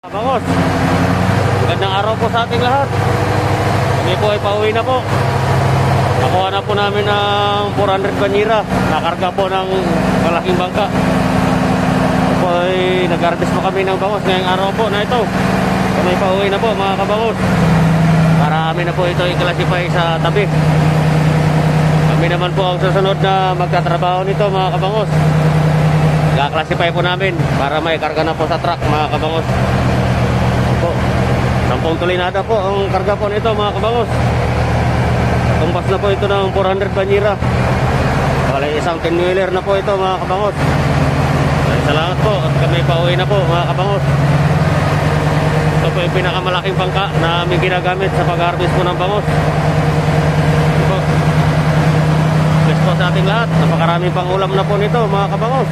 Bangos, magandang araw po sa ating lahat. Kami po ay pauwi na po. Nakuha na po namin ng 400 banyera. Nakarga po ng malaking bangka. Po ay nag-harvest po kami ng bangos ngayong araw po na ito. Kami pauwi na po mga kabangos. Para kami na po ito i-classify sa tabi. Kami naman po ang susunod na magtatrabaho nito mga kabangos. I-classify po namin para may karga na po sa truck mga kabangos. Po. 10 tulinada po ang karga po nito mga kabangos. Tumpas na po ito ng 400 banyera. Wala isang 10-wheeler na po ito mga kabangos. Salamat po at kami pauwi na po mga kabangos. Ito po yung pinakamalaking bangka na aming ginagamit sa pag-harvest po ng bangos. Ito po. Best po sa ating lahat. Napakaraming pang ulam na po nito mga kabangos.